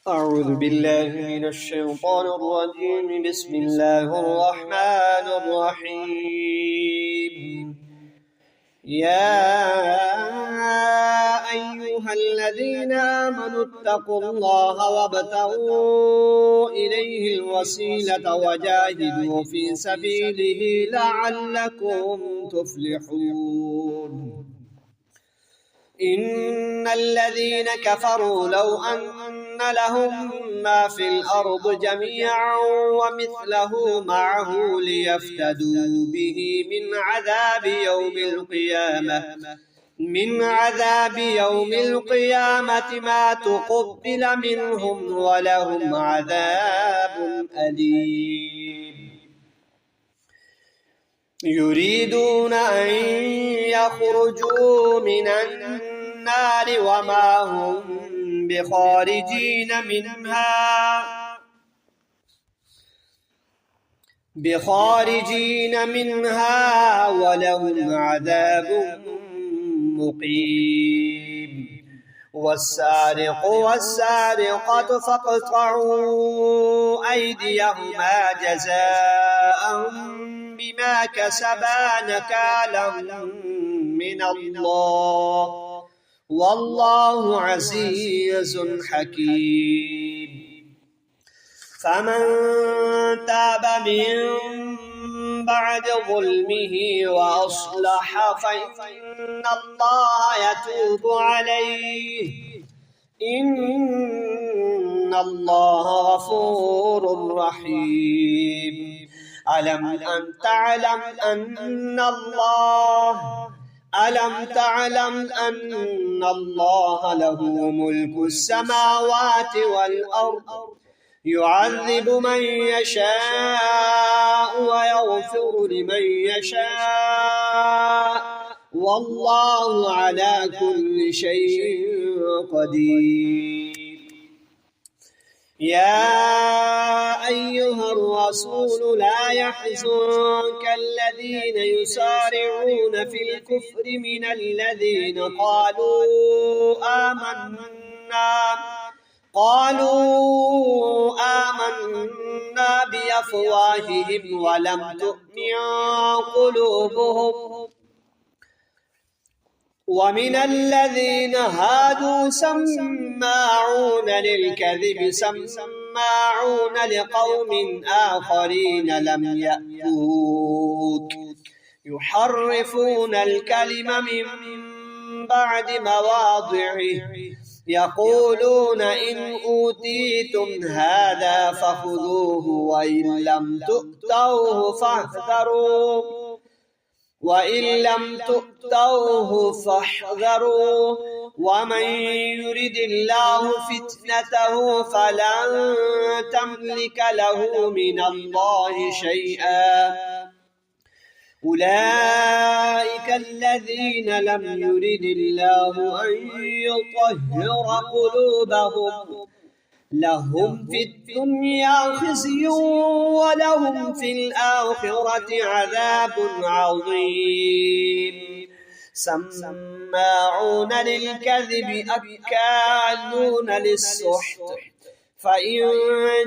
أعوذ بالله من الشيطان الرجيم. بسم الله الرحمن الرحيم. يا أيها الذين آمنوا اتقوا الله وابتغوا إليه الوسيلة وجاهدوا في سبيله لعلكم تفلحون. إن الذين كفروا لو أن لهم ما في الأرض جميعا ومثله معه ليفتدوا به من عذاب يوم القيامة ما تقبل منهم ولهم عذاب أليم. يريدون أن يخرجوا من النار وما هم بخارجين منها ولهم عذاب مقيم. والسارق والسارقة فاقطعوا أيديهما جزاء بما كسبا نكالا من الله والله عزيز حكيم. فمن تاب من بعد ظلمه وأصلح فإن الله يتوب عليه إن الله غفور رحيم. ألم تعلم أن الله له ملك السماوات والأرض يعذب من يشاء ويغفر لمن يشاء والله على كل شيء قدير. يا أيها الرسول لا يحزنك الذين يسارعون في الكفر من الذين قالوا آمنا بأفواههم ولم تؤمن قلوبهم ومن الذين هادوا سماعون للكذب سماعون لقوم آخرين لم يأتوك يحرفون الكلم من بعد مواضعه يقولون إن أوتيتم هذا فخذوه وإن لم تؤتوه فاحذروا ومن يرد الله فتنته فلن تملك له من الله شيئا. أولئك الذين لم يرد الله أن يطهر قلوبهم لهم في الدنيا خزي ولهم في الآخرة عذاب عظيم. سماعون للكذب أكالون للسحت فإن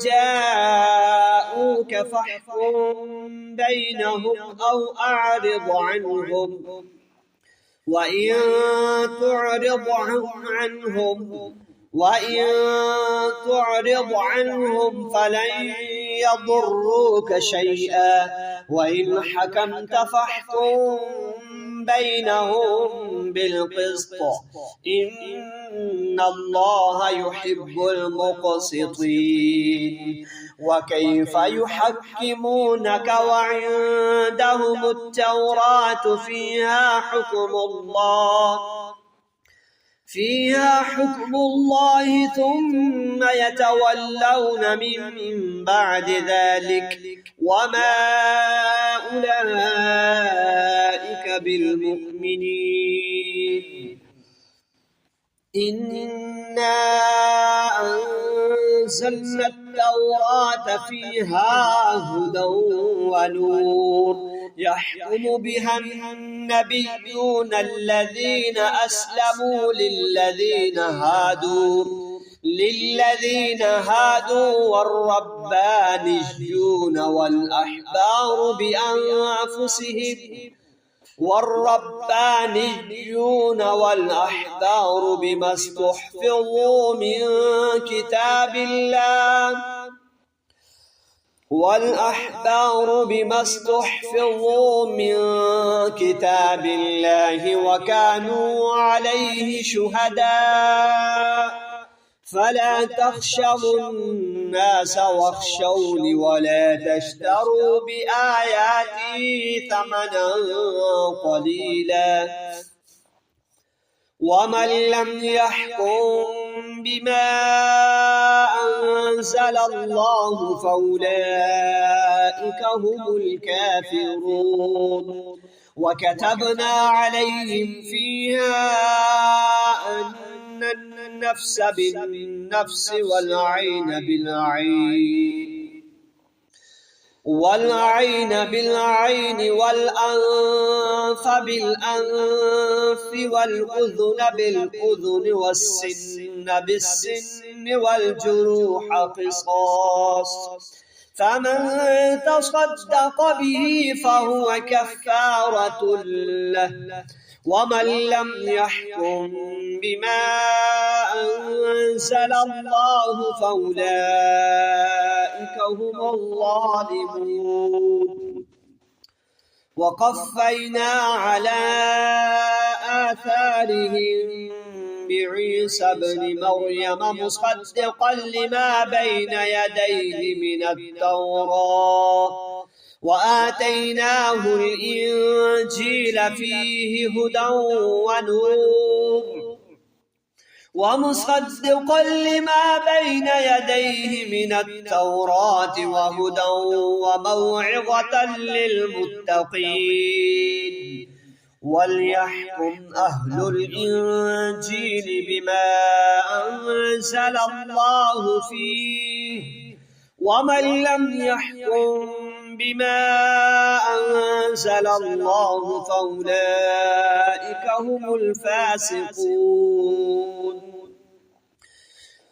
جاءوك فاحكم بينهم أو أعرض عنهم وإن تعرض عنهم فلن يضروك شيئا وإن حكمت فاحكم بينهم بالقسط إن الله يحب المقسطين. وكيف يحكمونك وعندهم التوراة فيها حكم الله ثم يتولون من بعد ذلك وما أولئك بالمؤمنين. إنا أنزلنا التوراة فيها هدى ونور يحكم بها النبيون الذين أسلموا للذين هادوا والربانيون والأحبار بما استحفظوا من كتاب الله وكانوا عليه شهداء فلا تخشوا الناس واخشوني ولا تشتروا بآياتي ثمنا قليلا ومن لم يحكم بما أنزل الله فأولئك هم الكافرون وكتبنا عليهم فيها أن النفس بالنفس والعين بالعين والأنف بالأنف والأذن بالأذن والسن بالسن والجروح قصاص فمن تصدق به فهو كفارة له ومن لم يحكم بما أنزل الله فأولئك هم الظالمون وقفينا على آثارهم بعيسى ابن مريم مصدقا لما بين يديه من التوراة وآتيناه الإنجيل فيه هدى ونور ومصدقا لما بين يديه من التوراة وهدى وموعظة للمتقين وليحكم أهل الإنجيل بما أنزل الله فيه ومن لم يحكم بما أنزل الله فأولئك هم الفاسقون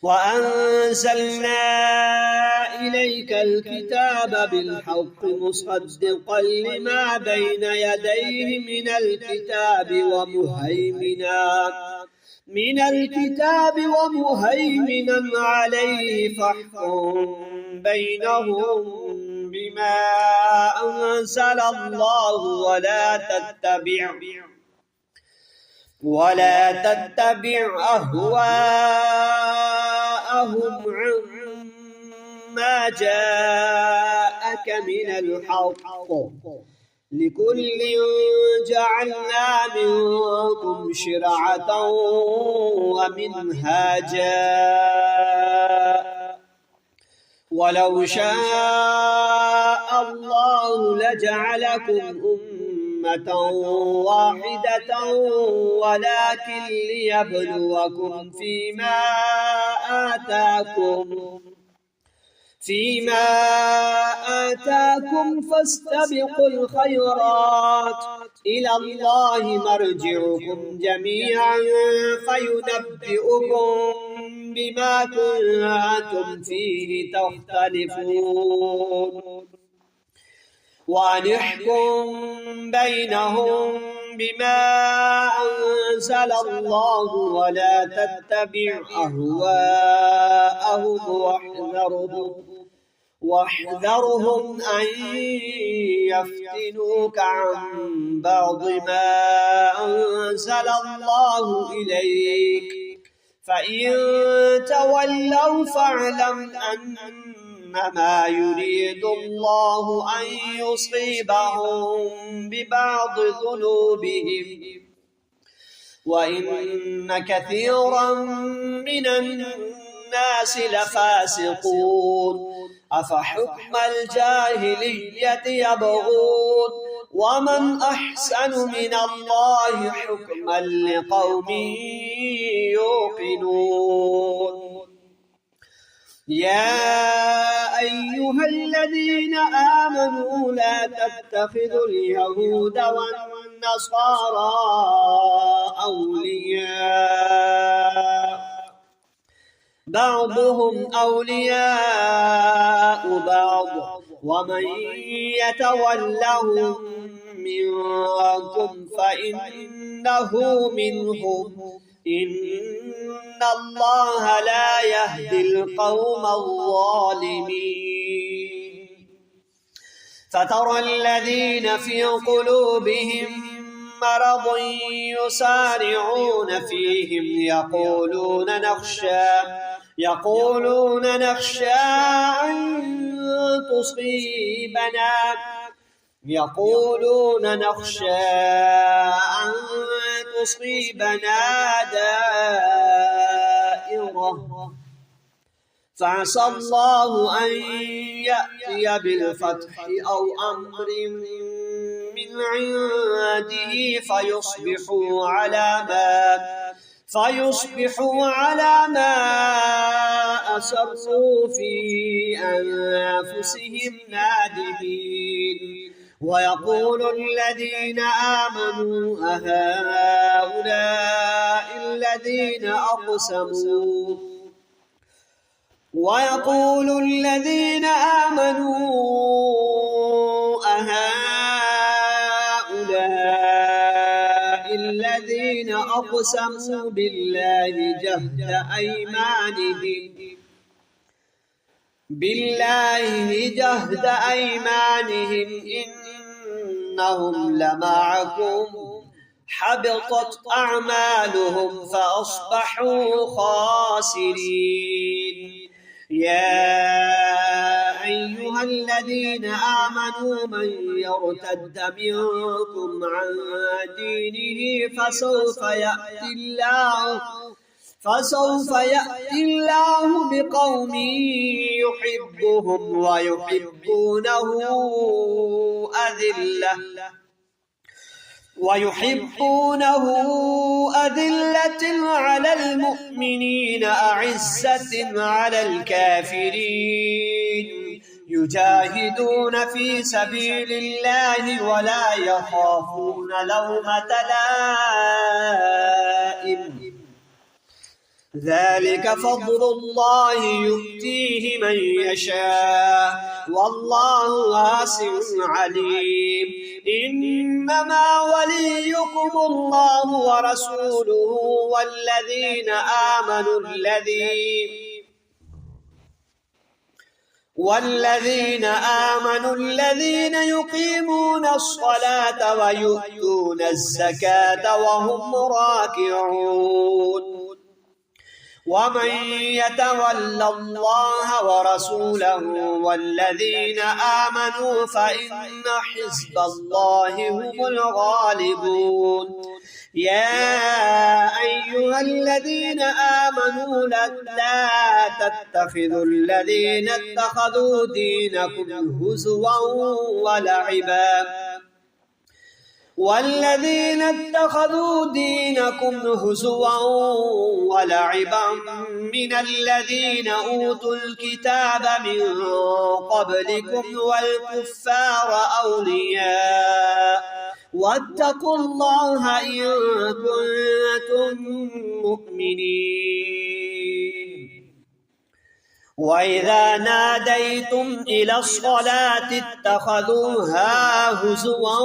وأنزلنا إليك الكتاب بالحق مصدقا لما بين يديه من الكتاب ومهيمنا عليه فاحكم بينهم بما أنزل الله ولا تتبع أهواءهم عما جاءك من الحق لكل جعلنا منكم شرعة ومنهاجا ولو شاء الله لجعلكم أمة واحدة ولكن ليبلوكم فيما آتاكم فاستبقوا الخيرات إلى الله مرجعكم جميعا فينبئكم بما كنتم فيه تختلفون وأن يحكم بينهم بما أنزل الله ولا تتبع أهواءهم واحذرهم أن يفتنوك عن بعض ما أنزل الله إليك فإن تولوا فاعلم أنما يريد الله أن يصيبهم ببعض ذنوبهم وإن كثيرا من الناس لفاسقون أفحكم الجاهلية يبغون ومن أحسن من الله حكما لقوم يوقنون يا أيها الذين آمنوا لا تتخذوا اليهود والنصارى أولياء بعضهم أولياء بعض ومن يتولهم منكم فإنه منهم إن الله لا يهدي القوم الظالمين فترى الذين في قلوبهم مرض يسارعون فيهم يقولون نخشى أن تصيبنا دائرة فعسى الله أن يأتي بالفتح أو أمر من عنده فيصبحوا على ما أسروا في أنفسهم نادمين ويقول الذين آمنوا أهؤلاء الذين أقسموا بالله جهد أيمانهم إنهم لمعكم حبطت أعمالهم فأصبحوا خاسرين يا أيها الذين آمنوا من يرتد منكم عن دينه فسوف يأتي الله بقوم يحبهم ويحبونه أذلة على المؤمنين أعزة على الكافرين يجاهدون في سبيل الله ولا يخافون لومة لائم ذلك فضل الله يؤتيه من يشاء والله واسع عليم إنما وليكم الله ورسوله والذين آمنوا الذين يقيمون الصلاة ويؤتون الزكاة وهم راكعون ومن يتول الله ورسوله والذين آمنوا فإن حزب الله هم الغالبون يا أيها الذين آمنوا لا تتخذوا الذين اتخذوا دينكم هزوا ولعبا من الذين أوتوا الكتاب من قبلكم والكفار أولياء واتقوا الله إن كنتم مؤمنين وإذا ناديتم إلى الصلاة اتخذوها هزوا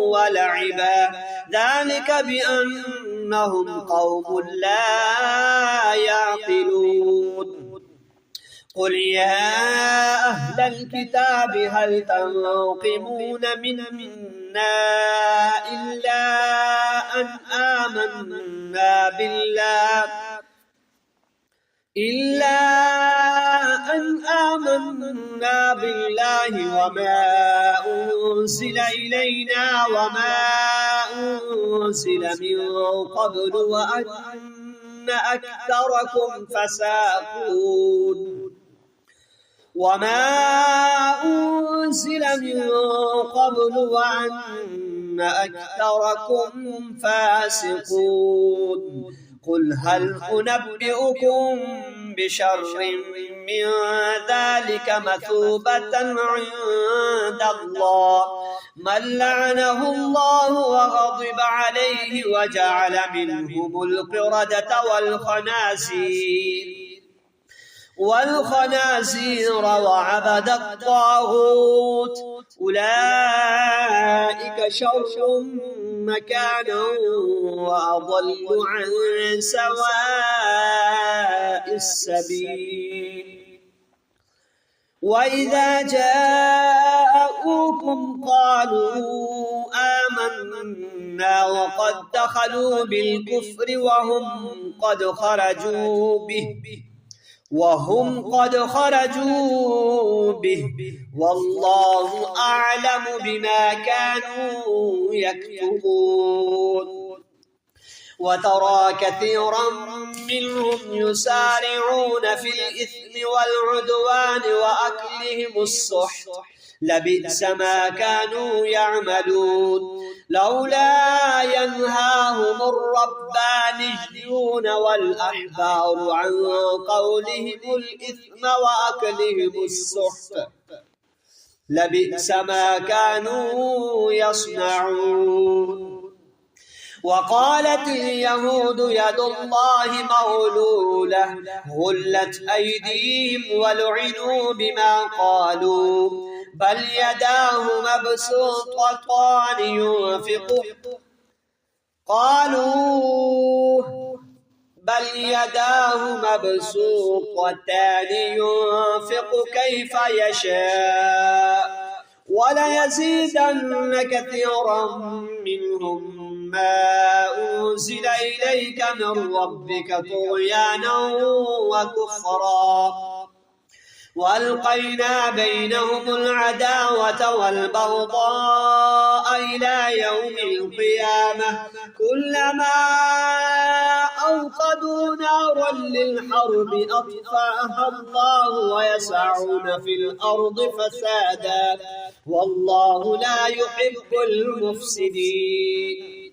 ولعبا ذلك بأنهم قوم لا يعقلون قل يا أهل الكتاب هل تنقمون منا إلا أن آمنا بالله وما أنزل إلينا وما أنزل من قبل وأن أكثركم فاسقون قل هل أنبئكم بشر من ذلك مثوبة عند الله من لعنه الله وغضب عليه وجعل منهم القردة والخنازير والخنازير وعبد الطاغوت أولئك شر مكانا وأضل عن سواء السبيل وإذا جاءوكم قالوا آمنا وقد دخلوا بالكفر وهم قد خرجوا به والله أعلم بما كانوا يكتبون وترى كثيرا منهم يسارعون في الإثم والعدوان وأكلهم السحت لبئس ما كانوا يعملون لولا ينهاهم الربانيون والأحبار عن قولهم الإثم وأكلهم السحت لبئس ما كانوا يصنعون وقالت اليهود يد الله مغلولة غلت أيديهم ولعنوا بما قالوا بل يداه مبسوطتان ينفق كيف يشاء وليزيدن كثيرا منهم ما أنزل إليك من ربك طغيانا وكفرا وألقينا بينهم العداوة والبغضاء إلى يوم القيامة كلما أوقدوا نارا للحرب أطفأها الله ويسعون في الأرض فسادا والله لا يحب المفسدين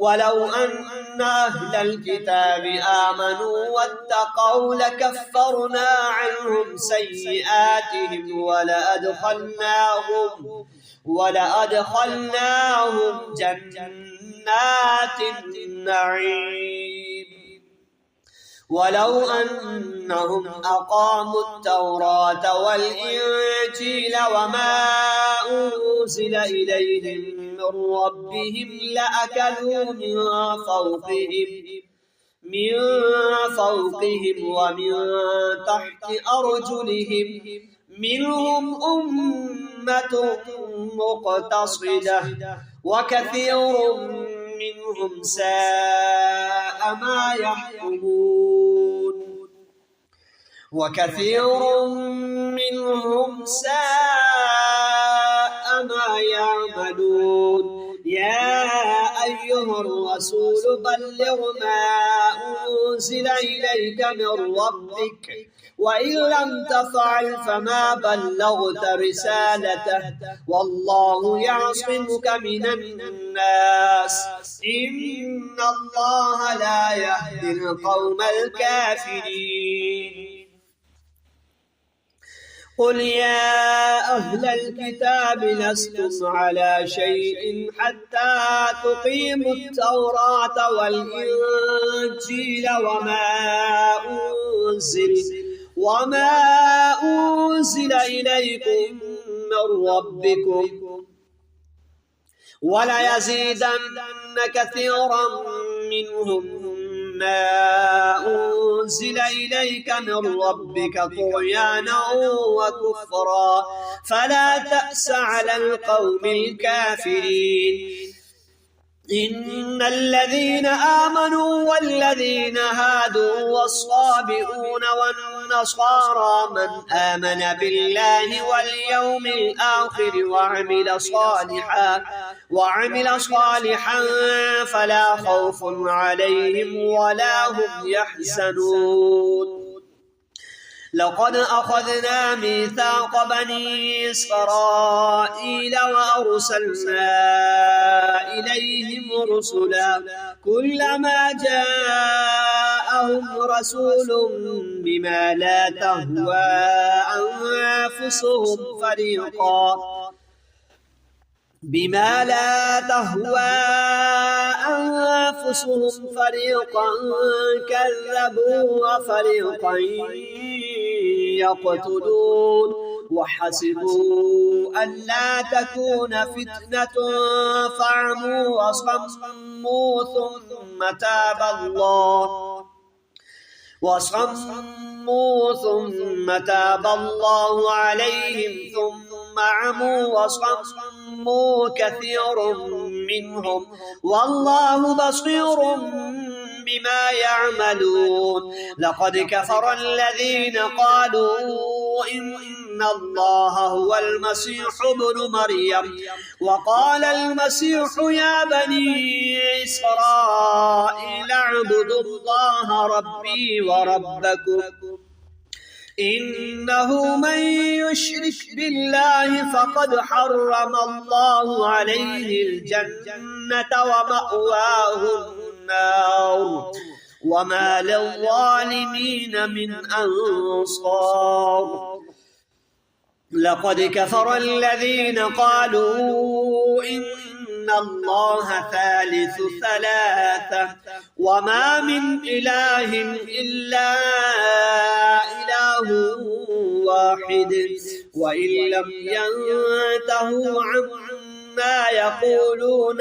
ولو أن أهل الكتاب آمنوا واتقوا لكفرنا عنهم سيئاتهم ولأدخلناهم جنات النعيم ولو أنهم أقاموا التوراة والإنجيل وما أنزل إليهم من ربهم لأكلوا من فوقهم ومن تحت أرجلهم منهم أمة مقتصدة وكثير منهم ساء ما يحكمون يا أيها الرسول بلغ ما أنزل إليك من ربك وإن لم تفعل فما بلغت رسالته والله يعصمك من الناس إن الله لا يهدي القوم الكافرين قل يا أهل الكتاب لستم على شيء حتى تقيموا التوراة والإنجيل وما أنزل إليكم من ربكم وليزيدن كثيرا منهم ما أنزل إليك من ربك طغيانا وكفرا فلا تأس على القوم الكافرين إن الذين آمنوا والذين هادوا والصابئون والنصارى من آمن بالله واليوم الآخر وعمل صالحا فلا خوف عليهم ولا هم يحزنون لقد أخذنا ميثاق بني إسرائيل وأرسلنا إليهم رسلا كلما جاءهم رسول بما لا تهوى أنفسهم بما لا تهوى أنفسهم فريقا كذبوا وفريقا يقتلون وحسبوا ألا تكون فتنة فعموا وصموا ثم تاب الله عليهم ثم عموا وصموا كثير منهم والله بصير بما يعملون. لقد كفر الذين قالوا إن الله هو المسيح ابن مريم وقال المسيح يا بني إسرائيل اعبدوا الله ربي وربكم إنه من يشرك بالله فقد حرم الله عليه الجنة ومأواه النار وما للظالمين من أنصار. لقد كفر الذين قالوا إن الله ثالث ثلاثة وما من إله إلا إله واحد وإن لم ينتهوا عما يقولون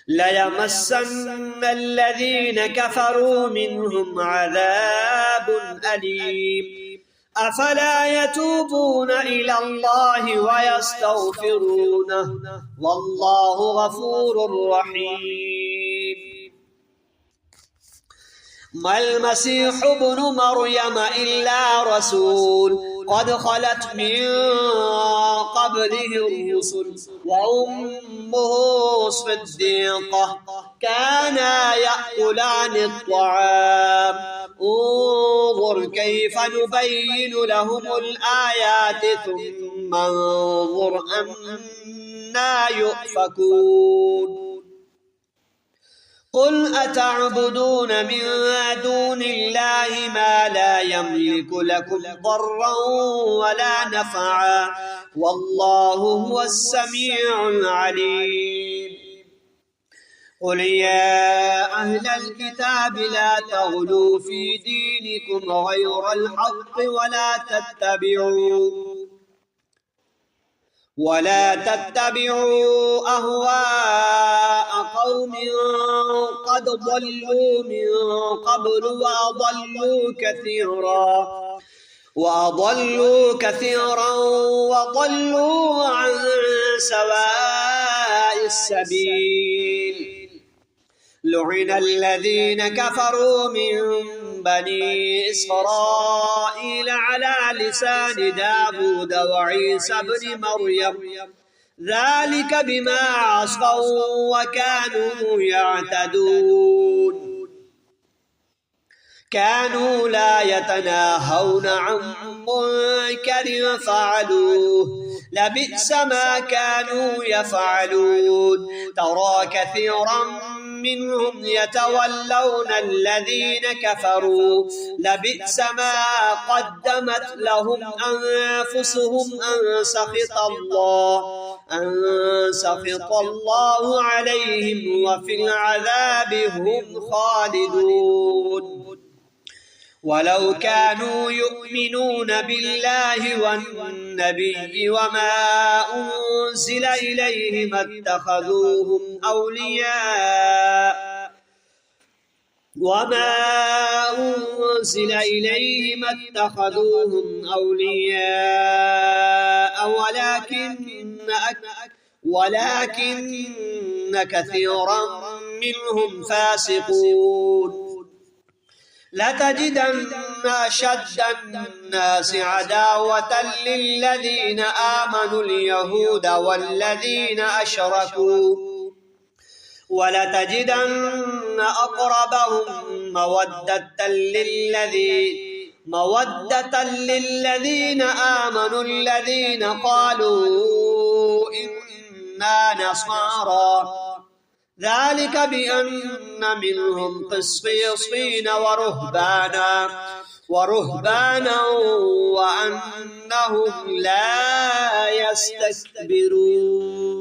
ليمسن الذين كفروا منهم عذاب أليم. أفلا يتوبون إلى الله ويستغفرونه والله غفور رحيم. ما المسيح ابن مريم إلا رسول قد خلت من قبله الرسل وأمه صديقة كانا يأكلان الطعام انظر كيف نبين لهم الآيات ثم انظر أنا يؤفكون. قل أتعبدون من دون الله ما لا يملك لكم ضرا ولا نفعا والله هو السميع العليم. قل يا أهل الكتاب لا تغلوا في دينكم غير الحق ولا تتبعوا أهواء قوم قد ضلوا من قبل وأضلوا كثيرا وضلوا عن سواء السبيل. لعن الذين كفروا من بني إسرائيل على لسان داود وعيسى بن مريم ذلك بما عصوا وكانوا يعتدون. كانوا لا يتناهون عن منكر فعلوه لبئس ما كانوا يفعلون. ترى كثيرا منهم يتولون الذين كفروا لبئس ما قدمت لهم أنفسهم أن سخط الله عليهم وفي العذاب هم خالدون. ولو كانوا يؤمنون بالله والنبي وما أنزل إليه ما اتخذوهم أولياء ولكن كثيرا منهم فاسقون. لتجدن أشد الناس عداوة للذين آمنوا اليهود والذين أشركوا ولتجدن أقربهم مودة للذين آمنوا الذين قالوا إنا نصارى ذلك بأن منهم قسيصين ورهبانا وأنهم لا يستكبرون